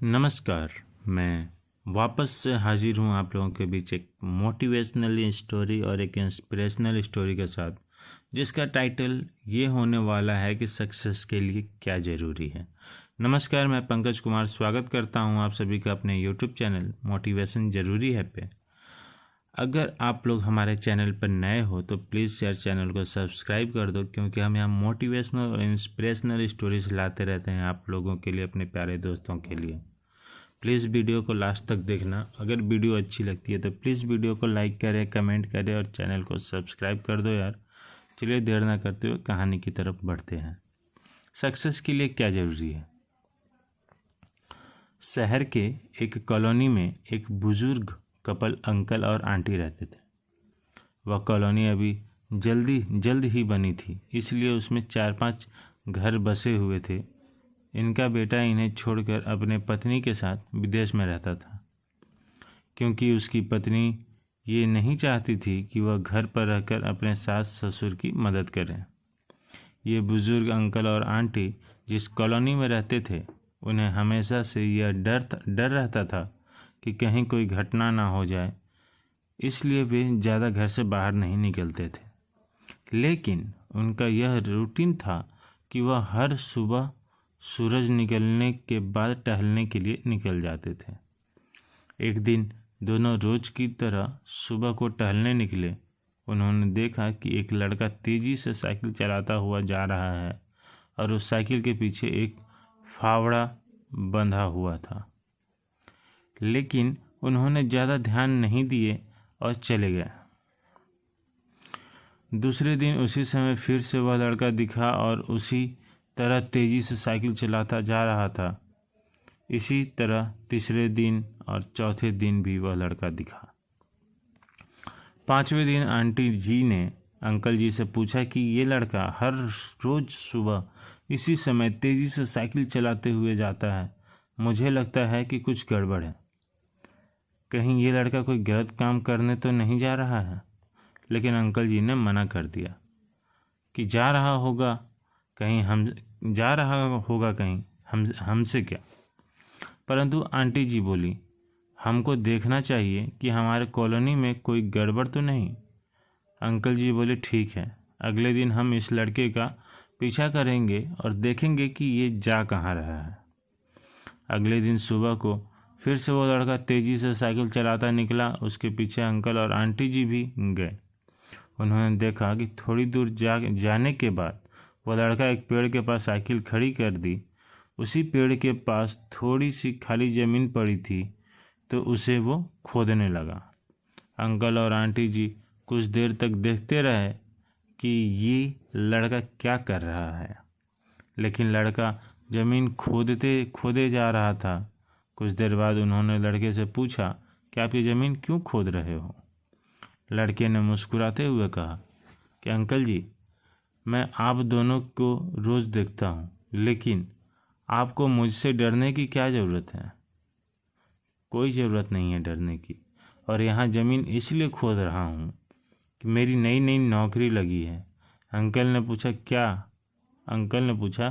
नमस्कार। मैं वापस से हाजिर हूँ आप लोगों के बीच एक मोटिवेशनल स्टोरी और एक इंस्पिरेशनल स्टोरी के साथ, जिसका टाइटल ये होने वाला है कि सक्सेस के लिए क्या ज़रूरी है। नमस्कार, मैं पंकज कुमार स्वागत करता हूँ आप सभी का अपने यूट्यूब चैनल मोटिवेशन ज़रूरी है पे। अगर आप लोग हमारे चैनल पर नए हो तो प्लीज़ यार चैनल को सब्सक्राइब कर दो, क्योंकि हम यहाँ मोटिवेशनल और इंस्पिरेशनल स्टोरीज लाते रहते हैं आप लोगों के लिए, अपने प्यारे दोस्तों के लिए। प्लीज़ वीडियो को लास्ट तक देखना। अगर वीडियो अच्छी लगती है तो प्लीज़ वीडियो को लाइक करें, कमेंट करें और चैनल को सब्सक्राइब कर दो यार। चलिए देर ना करते हुए कहानी की तरफ बढ़ते हैं। सक्सेस के लिए क्या ज़रूरी है। शहर के एक कॉलोनी में एक बुजुर्ग कपल अंकल और आंटी रहते थे। वह कॉलोनी अभी जल्द ही बनी थी, इसलिए उसमें 4-5 घर बसे हुए थे। इनका बेटा इन्हें छोड़कर अपने पत्नी के साथ विदेश में रहता था, क्योंकि उसकी पत्नी ये नहीं चाहती थी कि वह घर पर रहकर अपने सास ससुर की मदद करें। ये बुजुर्ग अंकल और आंटी जिस कॉलोनी में रहते थे, उन्हें हमेशा से यह डर रहता था कि कहीं कोई घटना ना हो जाए, इसलिए वे ज़्यादा घर से बाहर नहीं निकलते थे। लेकिन उनका यह रूटीन था कि वह हर सुबह सूरज निकलने के बाद टहलने के लिए निकल जाते थे। एक दिन दोनों रोज की तरह सुबह को टहलने निकले। उन्होंने देखा कि एक लड़का तेजी से साइकिल चलाता हुआ जा रहा है और उस साइकिल के पीछे एक फावड़ा बंधा हुआ था। लेकिन उन्होंने ज़्यादा ध्यान नहीं दिए और चले गए। दूसरे दिन उसी समय फिर से वह लड़का दिखा और उसी तरह तेजी से साइकिल चलाता जा रहा था। इसी तरह तीसरे दिन और चौथे दिन भी वह लड़का दिखा। 5वें दिन आंटी जी ने अंकल जी से पूछा कि ये लड़का हर रोज सुबह इसी समय तेजी से साइकिल चलाते हुए जाता है। मुझे लगता है कि कुछ गड़बड़ है। कहीं ये लड़का कोई गलत काम करने तो नहीं जा रहा है। लेकिन अंकल जी ने मना कर दिया कि जा रहा होगा कहीं हमसे क्या। परंतु आंटी जी बोली, हमको देखना चाहिए कि हमारे कॉलोनी में कोई गड़बड़ तो नहीं। अंकल जी बोले, ठीक है, अगले दिन हम इस लड़के का पीछा करेंगे और देखेंगे कि ये जा कहाँ रहा है। अगले दिन सुबह को फिर से वो लड़का तेजी से साइकिल चलाता निकला। उसके पीछे अंकल और आंटी जी भी गए। उन्होंने देखा कि थोड़ी दूर जाने के बाद वह लड़का एक पेड़ के पास साइकिल खड़ी कर दी। उसी पेड़ के पास थोड़ी सी खाली ज़मीन पड़ी थी, तो उसे वो खोदने लगा। अंकल और आंटी जी कुछ देर तक देखते रहे कि ये लड़का क्या कर रहा है, लेकिन लड़का ज़मीन खोदे जा रहा था। कुछ देर बाद उन्होंने लड़के से पूछा कि आप ये ज़मीन क्यों खोद रहे हो। लड़के ने मुस्कुराते हुए कहा कि अंकल जी, मैं आप दोनों को रोज़ देखता हूँ, लेकिन आपको मुझसे डरने की क्या ज़रूरत है। कोई ज़रूरत नहीं है डरने की। और यहाँ ज़मीन इसलिए खोद रहा हूँ कि मेरी नई नौकरी लगी है। अंकल ने पूछा, क्या? अंकल ने पूछा,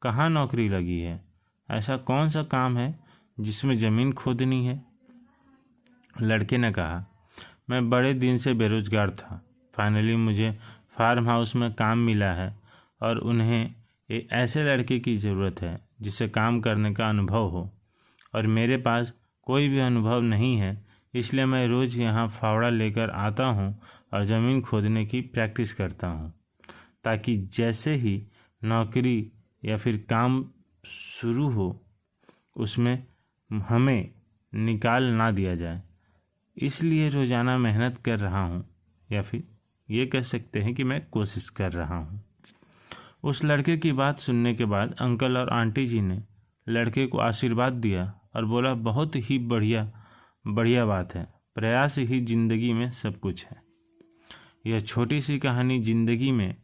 कहाँ नौकरी लगी है? ऐसा कौन सा काम है जिसमें ज़मीन खोदनी है? लड़के ने कहा, मैं बड़े दिन से बेरोज़गार था। फाइनली मुझे फार्म हाउस में काम मिला है और उन्हें एक ऐसे लड़के की ज़रूरत है जिसे काम करने का अनुभव हो, और मेरे पास कोई भी अनुभव नहीं है। इसलिए मैं रोज़ यहाँ फावड़ा लेकर आता हूँ और ज़मीन खोदने की प्रैक्टिस करता हूँ, ताकि जैसे ही नौकरी या फिर काम शुरू हो उसमें हमें निकाल ना दिया जाए। इसलिए रोज़ाना मेहनत कर रहा हूँ, या फिर ये कह सकते हैं कि मैं कोशिश कर रहा हूँ। उस लड़के की बात सुनने के बाद अंकल और आंटी जी ने लड़के को आशीर्वाद दिया और बोला, बहुत ही बढ़िया बात है। प्रयास ही जिंदगी में सब कुछ है। यह छोटी सी कहानी जिंदगी में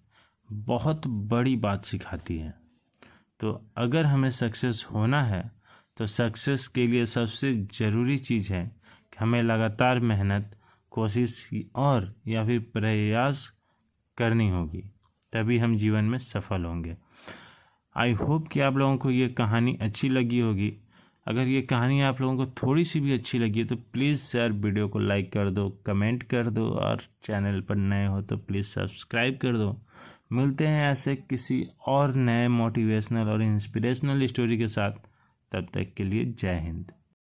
बहुत बड़ी बात सिखाती है। तो अगर हमें सक्सेस होना है तो सक्सेस के लिए सबसे ज़रूरी चीज़ है कि हमें लगातार मेहनत, कोशिश और या फिर प्रयास करनी होगी, तभी हम जीवन में सफल होंगे। आई होप कि आप लोगों को ये कहानी अच्छी लगी होगी। अगर ये कहानी आप लोगों को थोड़ी सी भी अच्छी लगी है तो प्लीज़ यार वीडियो को लाइक कर दो, कमेंट कर दो, और चैनल पर नए हो तो प्लीज़ सब्सक्राइब कर दो। मिलते हैं ऐसे किसी और नए मोटिवेशनल और इंस्पिरेशनल स्टोरी के साथ। तब तक के लिए जय हिंद।